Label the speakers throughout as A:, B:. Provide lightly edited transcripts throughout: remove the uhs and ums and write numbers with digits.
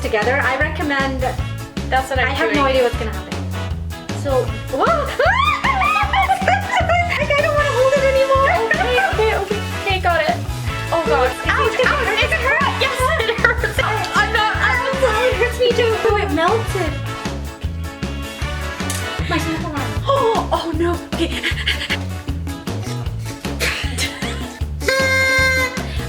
A: together. I recommend.
B: That's what I'm
A: I have
B: doing.
A: no idea what's gonna happen. So, whoa! Like, I don't want to hold it anymore.
B: Okay, got it. Oh god. Ouch, it hurt. Yes, it hurts. I'm not.
A: It hurts me too. Oh, it melted. My smoke alarm.
B: Oh no. Okay.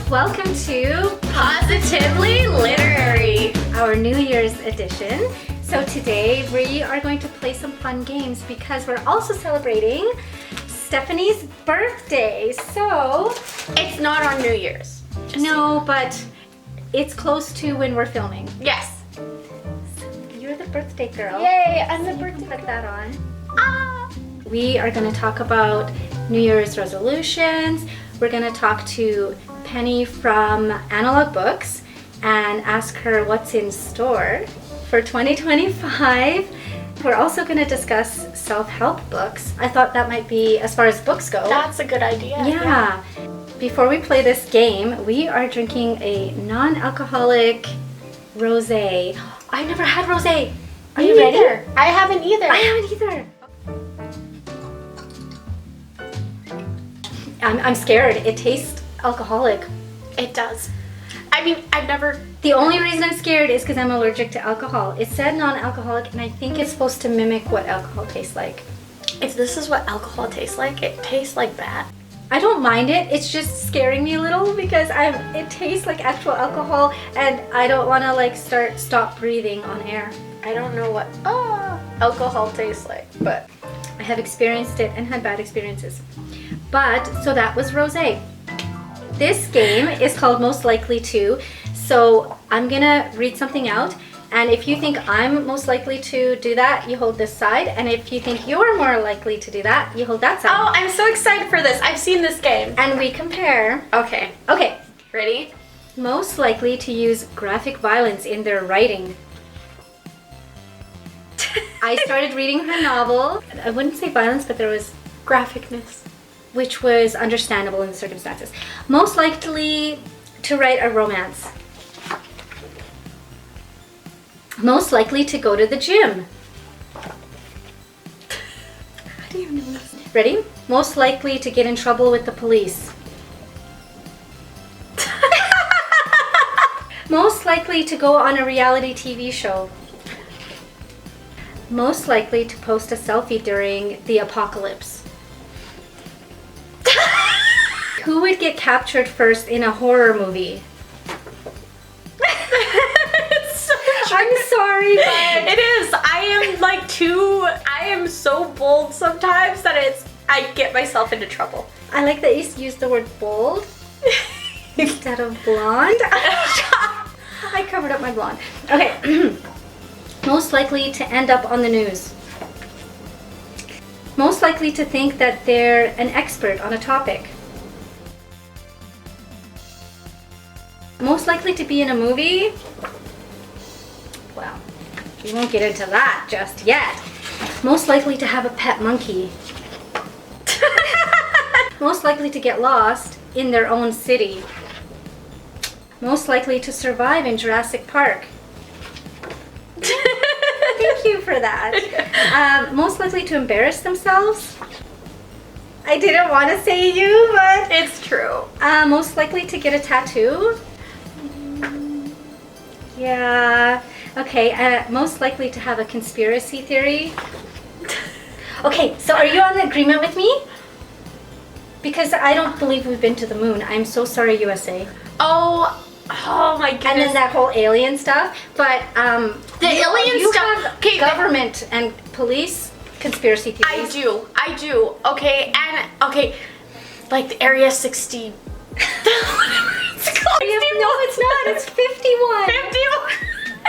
A: Welcome to
B: Positively Literary,
A: our New Year's edition. So today we are going to play some fun games because we're also celebrating Stephanie's birthday. So
B: it's not on New Year's.
A: no, but it's close to when we're filming.
B: Yes.
A: You're the birthday girl.
B: Yay! I'm the
A: You
B: birthday.
A: can put that on.
B: Ah.
A: We are going to talk about New Year's resolutions. We're going to talk to Penny from Analog Books and ask her what's in store for 2025. We're also going to discuss self-help books. I thought that might be, as far as books go.
B: That's a good idea.
A: Yeah. Before we play this game, we are drinking a non-alcoholic rosé. I never had rosé. Are you ready?
B: I haven't either.
A: I haven't either. I'm scared. It tastes alcoholic.
B: It does. I mean, I've never.
A: The only reason I'm scared is because I'm allergic to alcohol. It said non-alcoholic, and I think it's supposed to mimic what alcohol tastes like.
B: If this is what alcohol tastes like, it tastes like that.
A: I don't mind it. It's just scaring me a little because it tastes like actual alcohol, and I don't want to stop breathing on air.
B: I don't know what alcohol tastes like, but
A: I have experienced it and had bad experiences. But so that was rosé. This game is called Most Likely To. So I'm gonna read something out, and if you think I'm most likely to do that, you hold this side, and if you think you're more likely to do that, you hold that side.
B: oh, I'm so excited for this. I've seen this game.
A: And we compare.
B: Okay,
A: Okay,
B: ready?
A: most likely to use graphic violence in their writing. I started reading her novel. I wouldn't say violence, but there was
B: Graphicness.
A: which was understandable in the circumstances. Most likely to write a romance. Most likely to go to the gym.
B: How do you know this?
A: Ready? Most likely to get in trouble with the police. Most likely to go on a reality TV show. Most likely to post a selfie during the apocalypse. Who would get captured first in a horror movie?
B: It's so true.
A: I'm sorry, but
B: It is. I am so bold sometimes that I get myself into trouble.
A: I like that you used the word bold instead of blonde. I covered up my blonde. Okay. Most likely to end up on the news. Most likely to think that they're an expert on a topic. Most likely to be in a movie. Well, we won't get into that just yet. Most likely to have a pet monkey. Most likely to get lost in their own city. Most likely to survive in Jurassic Park. Thank you for that. Most likely to embarrass themselves. I didn't want to say you, but
B: It's true.
A: most likely to get a tattoo. Yeah. Okay. Most likely to have a conspiracy theory. Okay. So are you on agreement with me? Because I don't believe we've been to the moon. I'm so sorry, USA.
B: Oh my goodness.
A: And then that whole alien stuff. But
B: The alien
A: you
B: stuff-
A: have
B: okay,
A: government and police conspiracy
B: I
A: theories.
B: do. Okay, and okay, like the Area 60. Whatever it's called.
A: No, it's not. It's 51.
B: 51.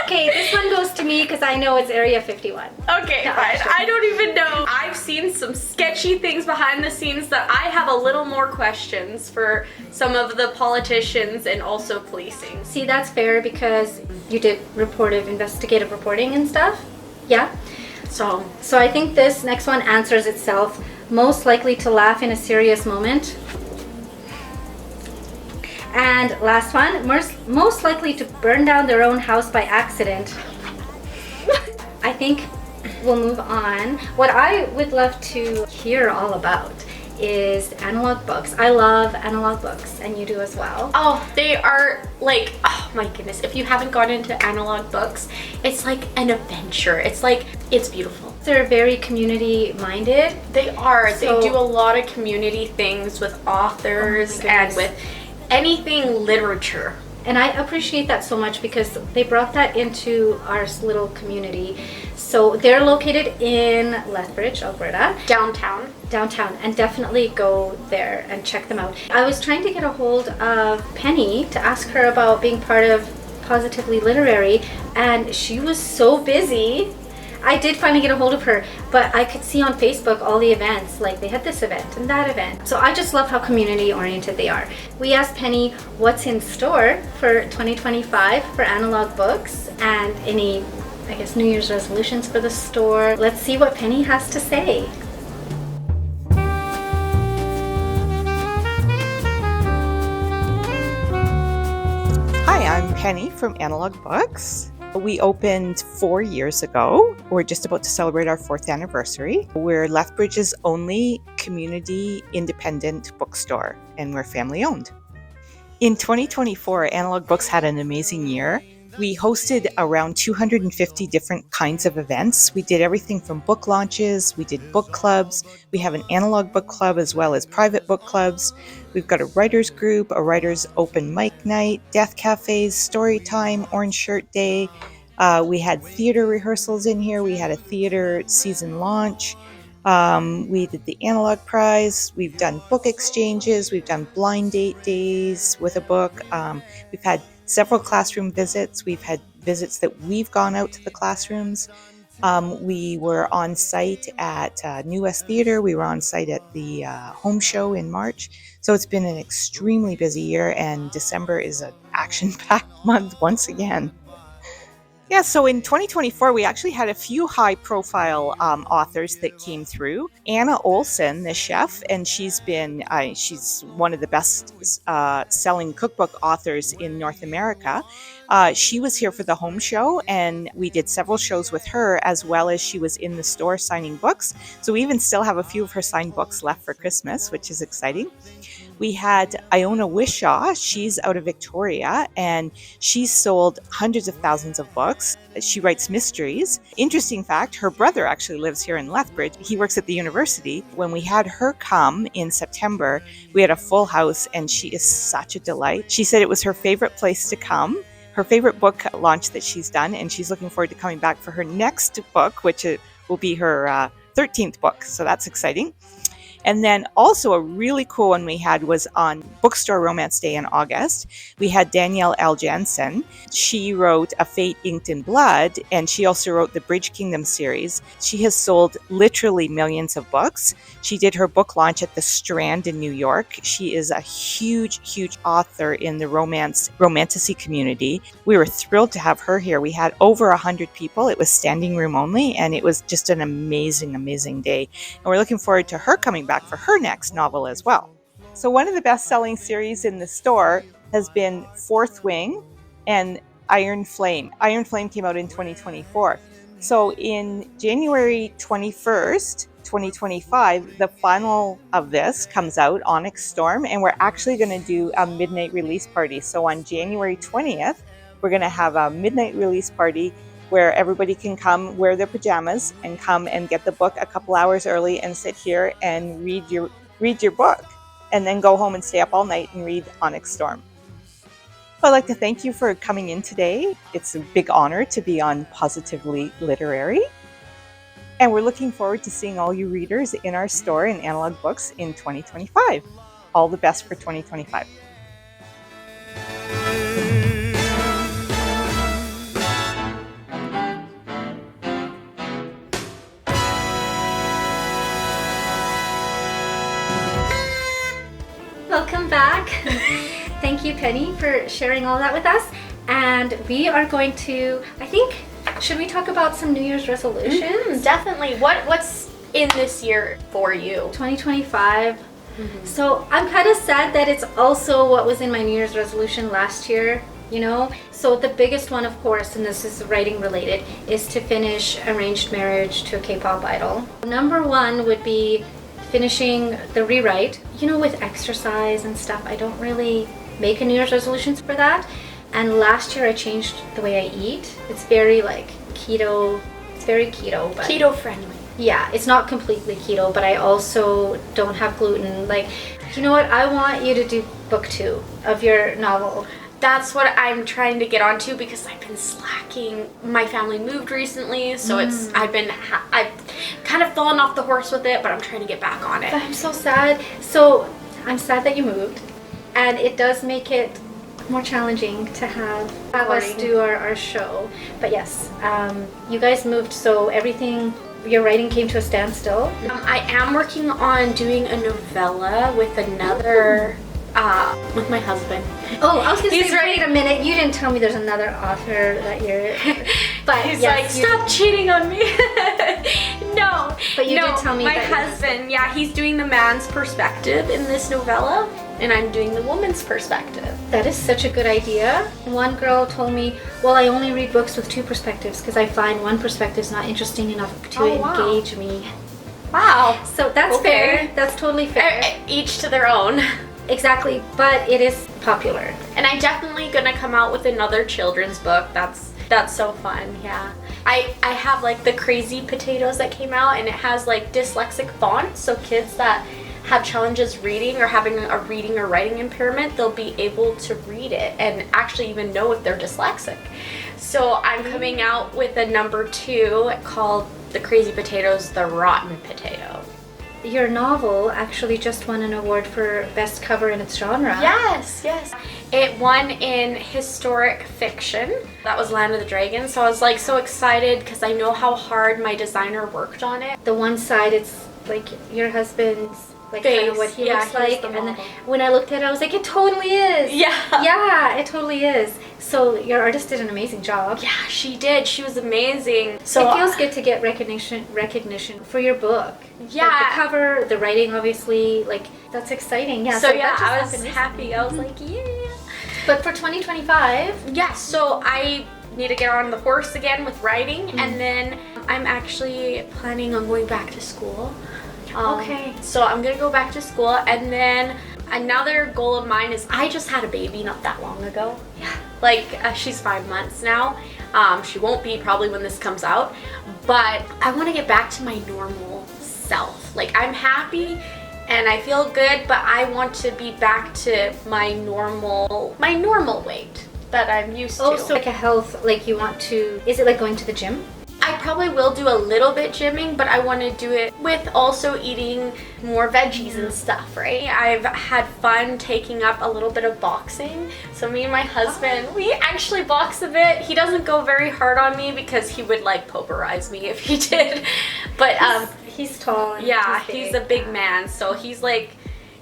A: Okay, this one goes to me because I know it's Area 51.
B: Okay,
A: No,
B: fine.
A: sure.
B: I don't even know. I've seen some sketchy things behind the scenes that I have a little more questions for some of the politicians and also policing.
A: See, that's fair because you did investigative reporting and stuff. Yeah.
B: So,
A: So I think this next one answers itself. Most likely to laugh in a serious moment. And last one, most likely to burn down their own house by accident. I think we'll move on. What I would love to hear all about is analog books. I love analog books, and you do as well.
B: Oh, they are like, oh my goodness. If you haven't gone into analog books, it's like an adventure. It's beautiful.
A: They're very community minded.
B: They are. They do a lot of community things with authors and with anything literature.
A: And I appreciate that so much because they brought that into our little community. So they're located in Lethbridge, Alberta.
B: Downtown,
A: and definitely go there and check them out. I was trying to get a hold of Penny to ask her about being part of Positively Literary, and she was so busy. I did finally get a hold of her, but I could see on Facebook all the events, like they had this event and that event. So I just love how community oriented they are. We asked Penny what's in store for 2025 for analog books and any, I guess, New Year's resolutions for the store. Let's see what Penny has to say.
C: Hi, I'm Penny from Analog Books. We opened 4 years ago. We're just about to celebrate our 4th anniversary. We're Lethbridge's only community independent bookstore, and we're family owned. In 2024, Analog Books had an amazing year. We hosted around 250 different kinds of events. We did everything from book launches, we did book clubs, we have an analog book club as well as private book clubs. We've got a writers group, a writers open mic night, death cafes, story time, orange shirt day. We had theater rehearsals in here. We had a theater season launch. We did the analog prize. We've done book exchanges. We've done blind date days with a book. We've had several classroom visits. We've had visits that we've gone out to the classrooms. We were on site at New West Theatre. We were on site at the home show in March. So it's been an extremely busy year, and December is an action-packed month once again. Yeah, so in 2024, we actually had a few high-profile authors that came through. Anna Olson, the chef, and she's one of the best selling cookbook authors in North America. She was here for the home show, and we did several shows with her, as well as she was in the store signing books. So we even still have a few of her signed books left for Christmas, which is exciting. We had Iona Wishaw. She's out of Victoria, and she's sold hundreds of thousands of books. She writes mysteries. Interesting fact, her brother actually lives here in Lethbridge. He works at the university. When we had her come in September, we had a full house, and she is such a delight. She said it was her favorite place to come, her favorite book launch that she's done, and she's looking forward to coming back for her next book, which will be her 13th book. So that's exciting. And then also a really cool one we had was on Bookstore Romance Day in August. We had Danielle L. Jansen. She wrote A Fate Inked in Blood, and she also wrote the Bridge Kingdom series. She has sold literally millions of books. She did her book launch at the Strand in New York. She is a huge, huge author in the romanticy community. We were thrilled to have her here. We had over 100 people. It was standing room only, and it was just an amazing, amazing day. And we're looking forward to her coming back for her next novel as well. So one of the best-selling series in the store has been Fourth Wing and Iron Flame. Iron Flame came out in 2024. So in January 21st, 2025, the final of this comes out, Onyx Storm, and we're actually going to do a midnight release party. So on January 20th, we're going to have a midnight release party where everybody can come wear their pajamas and come and get the book a couple hours early and sit here and read your book, and then go home and stay up all night and read Onyx Storm. I'd like to thank you for coming in today. It's a big honor to be on Positively Literary. And we're looking forward to seeing all you readers in our store in Analog Books in 2025. All the best for 2025.
A: Welcome back. Thank you, Penny, for sharing all that with us. And we are going to, should we talk about some New Year's resolutions?
B: Definitely. What's in this year for you?
A: 2025, So I'm kind of sad that it's also what was in my New Year's resolution last year, you know? So the biggest one, of course, and this is writing related, is to finish Arranged Marriage to a K-pop idol. Number one would be finishing the rewrite. You know, with exercise and stuff, I don't really make a New Year's resolutions for that. And last year I changed the way I eat. It's very like keto, it's very keto, but
B: Keto friendly.
A: yeah, it's not completely keto, but I also don't have gluten. Like, you know what? I want you to do book 2 of your novel.
B: That's what I'm trying to get onto because I've been slacking. My family moved recently, so I've kind of fallen off the horse with it, but I'm trying to get back on it.
A: But I'm so sad. So I'm sad that you moved, and it does make it more challenging to have us do our show. But yes, you guys moved, so everything, your writing came to a standstill.
B: I am working on doing a novella with another, with my husband.
A: Oh, I was gonna
B: He's
A: say, wait
B: writing-
A: a minute, you didn't tell me there's another author that you're, but
B: He's
A: yes,
B: like, stop cheating on me. No.
A: But you
B: no,
A: did tell me
B: my
A: that your
B: husband, yeah, he's doing the man's perspective in this novella, and I'm doing the woman's perspective.
A: That is such a good idea. One girl told me, well, I only read books with 2 perspectives because I find one perspective is not interesting enough to engage me.
B: Wow.
A: So that's
B: Okay.
A: fair. That's totally fair.
B: Each to their own.
A: Exactly, but it is popular.
B: And I'm definitely gonna come out with another children's book. That's so fun, yeah. I have like the Crazy Potatoes that came out, and it has like dyslexic font, so kids that have challenges reading or having a reading or writing impairment, they'll be able to read it and actually even know if they're dyslexic. So I'm coming out with a number 2 called The Crazy Potatoes, The Rotten Potato.
A: Your novel actually just won an award for best cover in its genre.
B: Yes, yes. It won in historic fiction. That was Land of the Dragon. So I was like so excited because I know how hard my designer worked on it.
A: The one side, it's like your husband's, like kind of
B: Face.
A: what he
B: Yeah,
A: looks
B: he was
A: like,
B: the
A: and then
B: model.
A: when I looked at it, I was like, it totally is.
B: Yeah.
A: Yeah, it totally is. So your artist did an amazing job.
B: Yeah, she did. She was amazing. So
A: it feels good to get recognition for your book.
B: Yeah.
A: Like the cover, the writing, obviously, like that's exciting. Yeah.
B: So
A: that
B: yeah,
A: just
B: I was
A: happened
B: happy. I was like, yeah.
A: But for 2025,
B: Yeah, so I need to get on the horse again with writing, and then I'm actually planning on going back to school.
A: Okay.
B: So I'm gonna go back to school, and then another goal of mine is I just had a baby not that long ago.
A: Yeah.
B: Like she's 5 months now. She won't be probably when this comes out, but I want to get back to my normal self. Like I'm happy and I feel good, but I want to be back to my normal weight that I'm used to.
A: Oh, so like a health, like you want to, is it like going to the gym?
B: I probably will do a little bit gymming, but I want to do it with also eating more veggies and stuff, right? I've had fun taking up a little bit of boxing. So me and my husband, we actually box a bit. He doesn't go very hard on me because he would like pulverize me if he did. But
A: He's tall. And
B: yeah, he's a big man. So he's like,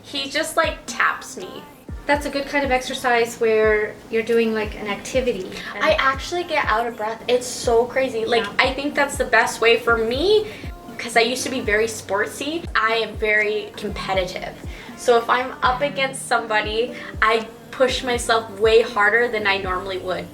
B: he just like taps me.
A: That's a good kind of exercise where you're doing like an activity.
B: I actually get out of breath. It's so crazy. Like, I think that's the best way for me because I used to be very sportsy. I am very competitive. So if I'm up against somebody, I push myself way harder than I normally would.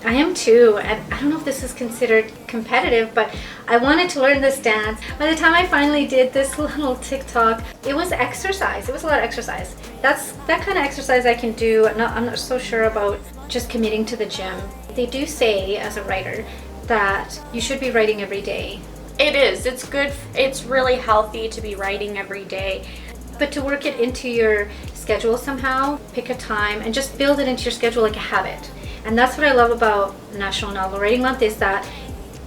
A: I am too, and I don't know if this is considered competitive, but I wanted to learn this dance. By the time I finally did this little TikTok, it was exercise. It was a lot of exercise. That's that kind of exercise I can do. I'm not so sure about just committing to the gym. They do say, as a writer, that you should be writing every day.
B: It is. It's good. It's really healthy to be writing every day.
A: But to work it into your schedule somehow, pick a time and just build it into your schedule like a habit. And that's what I love about National Novel Writing Month, is that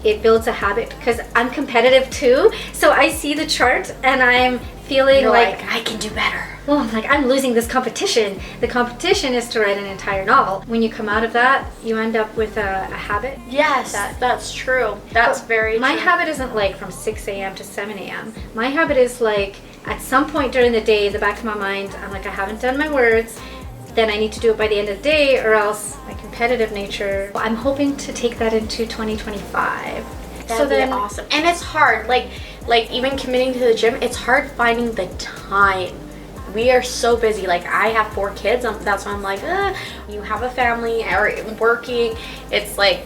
A: it builds a habit, because I'm competitive too. So I see the chart and I'm feeling like
B: I can do better.
A: well, I'm like, I'm losing this competition. The competition is to write an entire novel. When you come out of that, you end up with a habit.
B: Yes, that's true. That's very
A: My
B: true.
A: habit isn't like from 6 a.m. to 7 a.m. My habit is like at some point during the day, in the back of my mind, I'm like, I haven't done my words. Then I need to do it by the end of the day, or else my competitive nature. I'm hoping to take that into 2025.
B: That'd be awesome. And it's hard, like even committing to the gym, it's hard finding the time we are so busy. Like, I have 4 kids. That's why I'm like, you have a family or working. It's like,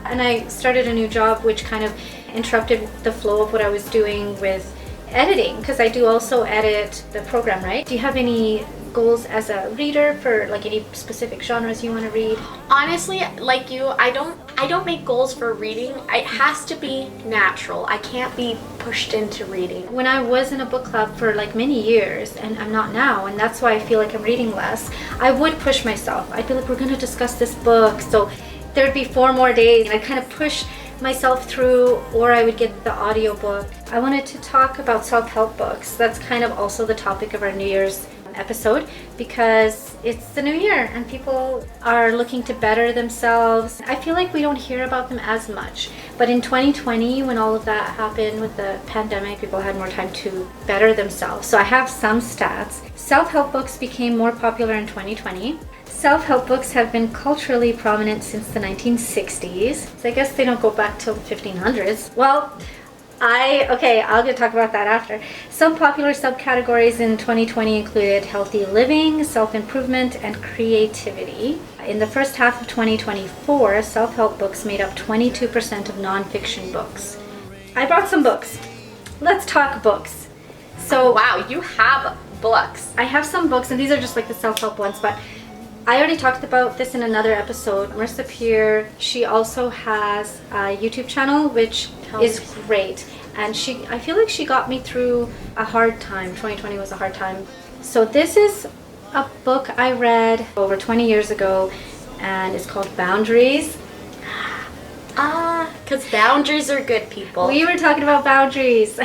A: and I started a new job, which kind of interrupted the flow of what I was doing with editing, because I do also edit the program, right? Do you have any goals as a reader for like any specific genres you want to read?
B: honestly, like you, I don't make goals for reading. It has to be natural. I can't be pushed into reading.
A: When I was in a book club for like many years, and I'm not now, and that's why I feel like I'm reading less, I would push myself. I'd be like, we're going to discuss this book, so there'd be 4 more days, and I'd kind of push myself through, or I would get the audiobook. I wanted to talk about self-help books. That's kind of also the topic of our New Year's episode, because it's the new year and people are looking to better themselves. I feel like we don't hear about them as much, but in 2020, when all of that happened with the pandemic, people had more time to better themselves. So I have some stats. Self-help books became more popular in 2020. Self-help books have been culturally prominent since the 1960s. So I guess they don't go back till the 1500s. Well, I'll get to talk about that after. Some popular subcategories in 2020 included healthy living, self-improvement, and creativity. In the first half of 2024, self-help books made up 22% of nonfiction books. I brought some books. Let's talk books. So,
B: wow, you have books.
A: I have some books, and these are just like the self-help ones, but I already talked about this in another episode. Marisa Peer, she also has a YouTube channel, which is great. And I feel like she got me through a hard time. 2020 was a hard time. So this is a book I read over 20 years ago, and it's called Boundaries.
B: Because boundaries are good, people.
A: We were talking about boundaries.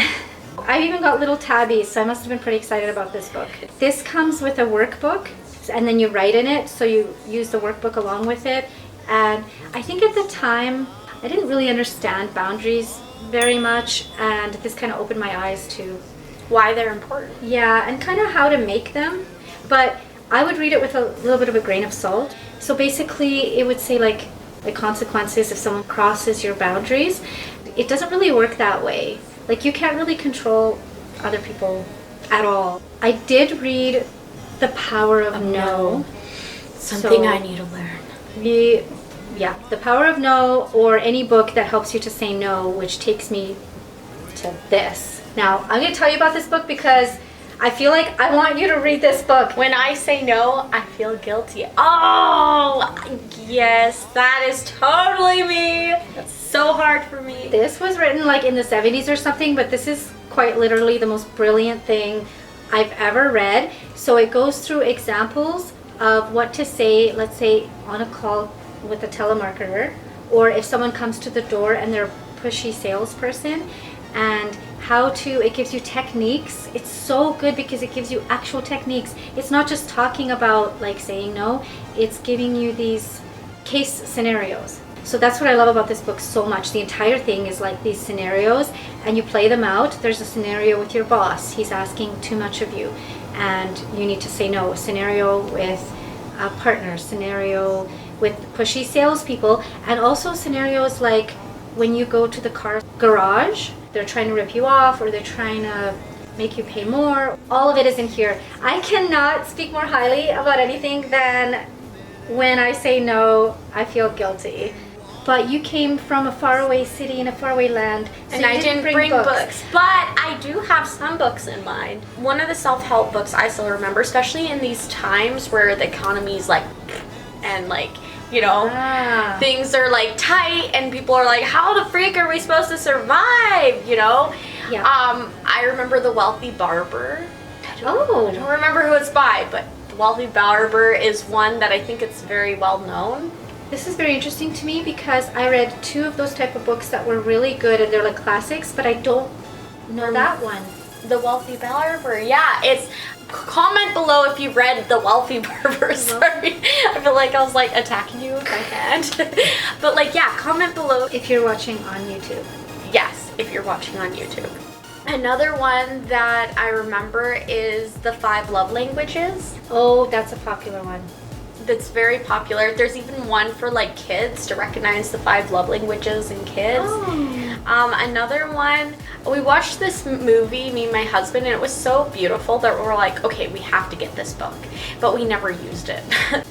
A: I've even got little tabbies, so I must have been pretty excited about this book. This comes with a workbook, and then you write in it, so you use the workbook along with it. And I think at the time, I didn't really understand boundaries very much, and this kind of opened my eyes to
B: why they're important.
A: Yeah, and kind of how to make them. But I would read it with a little bit of a grain of salt. So basically, it would say like the consequences if someone crosses your boundaries. It doesn't really work that way. Like, you can't really control other people at all. I did read The Power of No.
B: Something I need to learn.
A: The Power of No, or any book that helps you to say no, which takes me to this. Now, I'm going to tell you about this book because I feel like I want you to read this book.
B: When I say no, I feel guilty. Oh, yes, that is totally me. That's so hard for me.
A: This was written like in the 70s or something, but this is quite literally the most brilliant thing I've ever read. So it goes through examples of what to say, let's say on a call with a telemarketer, or if someone comes to the door and they're a pushy salesperson, and it gives you techniques. It's so good because it gives you actual techniques. It's not just talking about like saying no, it's giving you these case scenarios. So that's what I love about this book so much. The entire thing is like these scenarios, and you play them out. There's a scenario with your boss. He's asking too much of you, and you need to say no. A scenario with a partner, scenario with pushy salespeople, and also scenarios like when you go to the car garage, they're trying to rip you off, or they're trying to make you pay more. All of it is in here. I cannot speak more highly about anything than when I say no, I feel guilty. But you came from a faraway city in a faraway land, so
B: and I didn't bring books. But I do have some books in mind. One of the self-help books I still remember, especially in these times where the economy's like, and like, you know, things are like tight, and people are like, how the freak are we supposed to survive, you know?
A: Yeah.
B: I remember The Wealthy Barber. I don't
A: Oh.
B: remember who it's by, but The Wealthy Barber is one that I think it's very well known.
A: This is very interesting to me because I read 2 of those type of books that were really good, and they're like classics, but I don't know that one.
B: The Wealthy Barber, yeah. It's comment below if you read The Wealthy Barber. Sorry, I feel like I was like attacking you with my hand. But like, yeah, comment below
A: If you're watching on YouTube.
B: yes, if you're watching on YouTube. Another one that I remember is The 5 Love Languages.
A: Oh, that's a popular one.
B: that's very popular. There's even one for like kids to recognize the 5 love languages in kids. Another one, we watched this movie, me and my husband, and it was so beautiful that we're like, okay, we have to get this book, but we never used it.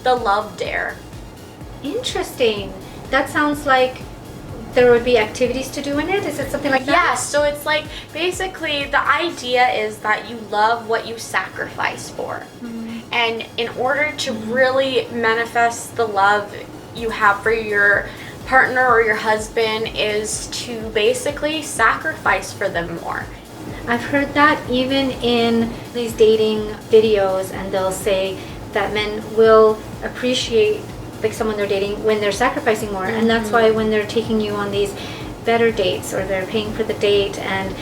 B: The Love Dare.
A: Interesting. That sounds like there would be activities to do in it. Is it something like that?
B: Yeah, so it's like basically the idea is that you love what you sacrifice for. And in order to really manifest the love you have for your partner or your husband is to basically sacrifice for them more.
A: I've heard that even in these dating videos, and they'll say that men will appreciate like someone they're dating when they're sacrificing more. And that's why when they're taking you on these better dates or they're paying for the date and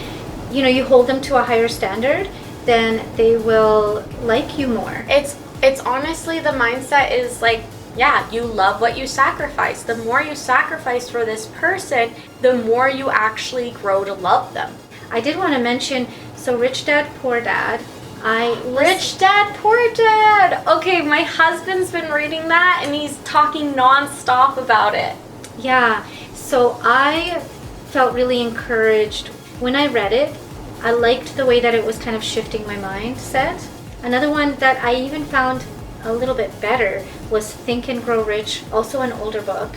A: you know you hold them to a higher standard, then they will like you more.
B: It's honestly the mindset is like, yeah, you love what you sacrifice. The more you sacrifice for this person, the more you actually grow to love them.
A: I did want to mention, so Rich Dad, Poor Dad.
B: Rich Dad, Poor Dad. Okay, my husband's been reading that and he's talking non-stop about it.
A: Yeah, so I felt really encouraged when I read it. I liked the way that it was kind of shifting my mindset. Another one that I even found a little bit better was Think and Grow Rich, also an older book.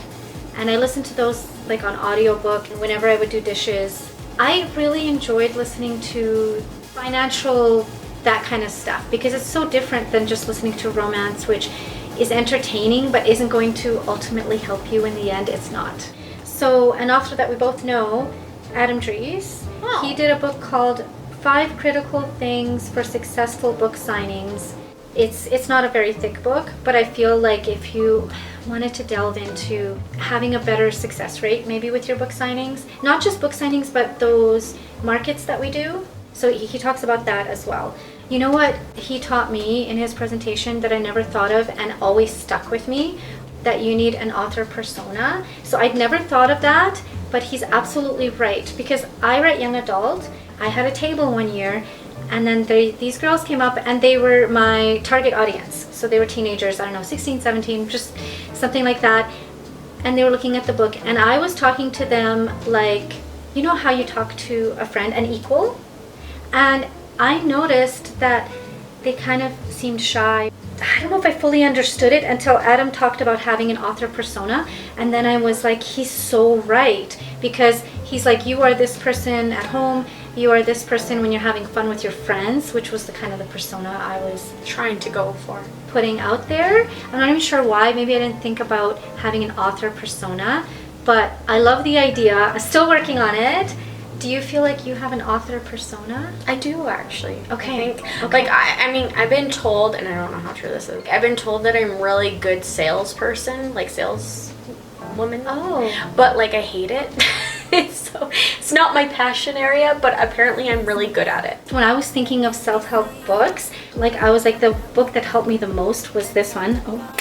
A: And I listened to those like on audiobook whenever I would do dishes. I really enjoyed listening to financial, that kind of stuff, because it's so different than just listening to romance, which is entertaining but isn't going to ultimately help you in the end. It's not. So an author that we both know, Adam Dreece, he did a book called 5 Critical Things for Successful Book Signings. It's not a very thick book, but I feel like if you wanted to delve into having a better success rate maybe with your book signings, not just book signings but those markets that we do, so he talks about that as well. You know what he taught me in his presentation that I never thought of and always stuck with me? That you need an author persona. So I'd never thought of that, but he's absolutely right, because I write young adult. I had a table one year, and then these girls came up and they were my target audience. So they were teenagers, I don't know, 16, 17, just something like that. And they were looking at the book, and I was talking to them like, you know how you talk to a friend, an equal? And I noticed that they kind of seemed shy. I don't know if I fully understood it until Adam talked about having an author persona, and then I was like, he's so right, because he's like, you are this person at home, you are this person when you're having fun with your friends, which was the kind of the persona I was
B: Trying to go for.
A: putting out there. I'm not even sure why. Maybe I didn't think about having an author persona, but I love the idea. I'm still working on it. Do you feel like you have an author persona?
B: I do actually.
A: Okay.
B: I think, like, I mean, I've been told, and I don't know how true this is, I've been told that I'm really good salesperson, like saleswoman.
A: Oh.
B: But like I hate it. So it's not my passion area, but apparently I'm really good at it.
A: When I was thinking of self-help books, like I was like, the book that helped me the most was this one. Oh.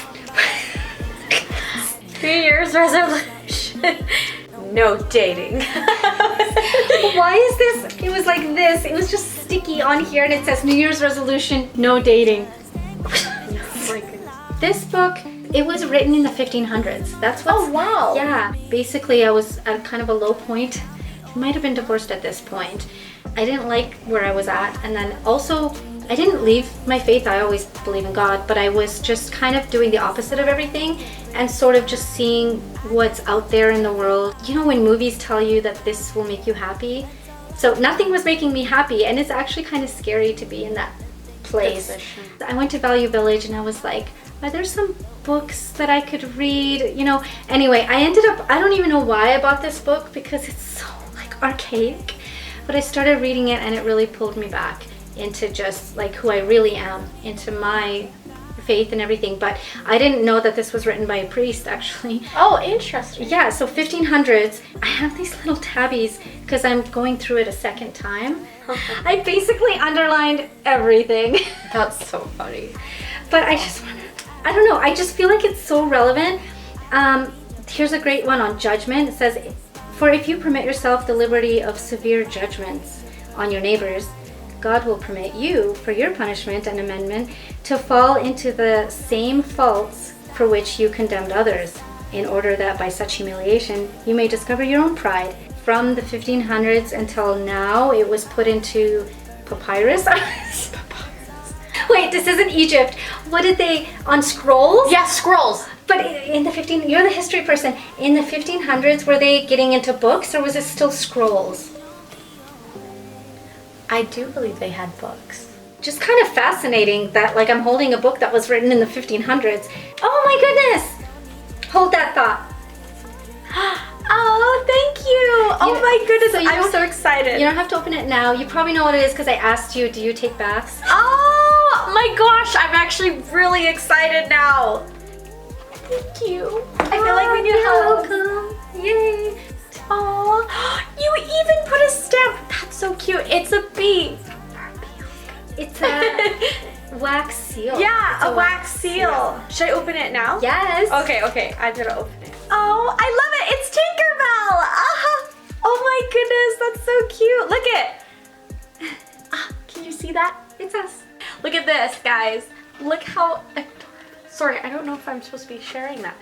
B: 3 years resolution. No dating.
A: Why is this? It was like this. It was just sticky on here, and it says New Year's resolution, no dating.
B: Oh my goodness.
A: This book, it was written in the 1500s. That's what's...
B: Oh, wow.
A: Yeah. Basically, I was at kind of a low point. I might have been divorced at this point. I didn't like where I was at. And then also, I didn't leave my faith. I always believe in God. But I was just kind of doing the opposite of everything and sort of just seeing what's out there in the world. You know, when movies tell you that this will make you happy? So nothing was making me happy. And it's actually kind of scary to be in that place.
B: Position.
A: I went to Value Village and I was like, are there some books that I could read? You know, anyway, I ended up, I don't even know why I bought this book because it's so like archaic, but I started reading it and it really pulled me back into just like who I really am, into my faith and everything. But I didn't know that this was written by a priest actually.
B: Oh, interesting.
A: Yeah, so 1500s. I have these little tabbies because I'm going through it a second time. I basically underlined everything.
B: That's so funny.
A: But I just want to, I don't know, I just feel like it's so relevant. Here's a great one on judgment. It says, for if you permit yourself the liberty of severe judgments on your neighbors, God will permit you, for your punishment and amendment, to fall into the same faults for which you condemned others, in order that by such humiliation you may discover your own pride. From the 1500s until now, it was put into papyrus. Wait, this isn't Egypt. What did they, on scrolls?
B: Yeah, scrolls.
A: But in the you're the history person. In the 1500s, were they getting into books, or was it still scrolls?
B: I do believe they had books.
A: Just kind of fascinating that, like, I'm holding a book that was written in the 1500s. Oh my goodness! Hold that thought.
B: Oh, thank you. Oh my goodness, I'm so excited.
A: You don't have to open it now. You probably know what it is because I asked you, do you take baths?
B: Oh my gosh, I'm actually really excited now. Thank you. I feel like we need help.
A: Welcome. Yay.
B: Oh, you even put a stamp. That's so cute. It's a bee.
A: It's a wax seal.
B: Yeah,
A: It's
B: a wax seal. Should I open it now?
A: Yes.
B: Okay, I'm gonna open it. Oh, I love it. It's Tinkerbell. Oh my goodness, that's so cute. Look at. Can you see that?
A: It's us.
B: Look at this, guys. Look how adorable. Sorry, I don't know if I'm supposed to be sharing that.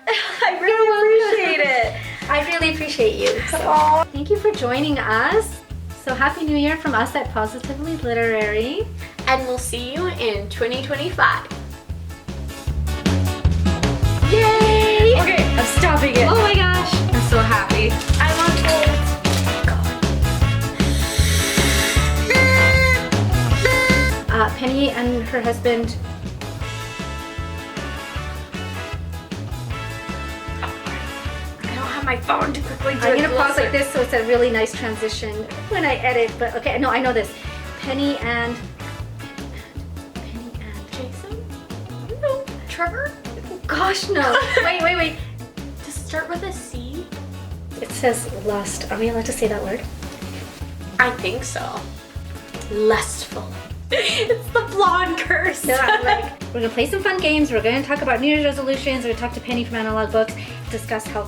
B: I really appreciate it.
A: I really appreciate you. So,
B: Aw.
A: thank you for joining us. So Happy New Year from us at Positively Literary.
B: And we'll see you in 2025.
A: Yay!
B: Okay, I'm stopping it.
A: Oh my gosh.
B: I'm so happy. I want
A: Penny and her husband.
B: I don't have my phone to quickly do
A: I'm
B: it
A: gonna pause
B: closer.
A: like this so it's a really nice transition when I edit. But okay, no, I know this. Penny and
B: Jason? No. Trevor?
A: gosh no. Wait.
B: Does it start with a C?
A: It says lust. Are we allowed to say that word?
B: I think so. Lustful. It's the blonde curse.
A: So I'm like, we're gonna play some fun games. We're gonna talk about New Year's resolutions. We're gonna talk to Penny from Analog Books, discuss how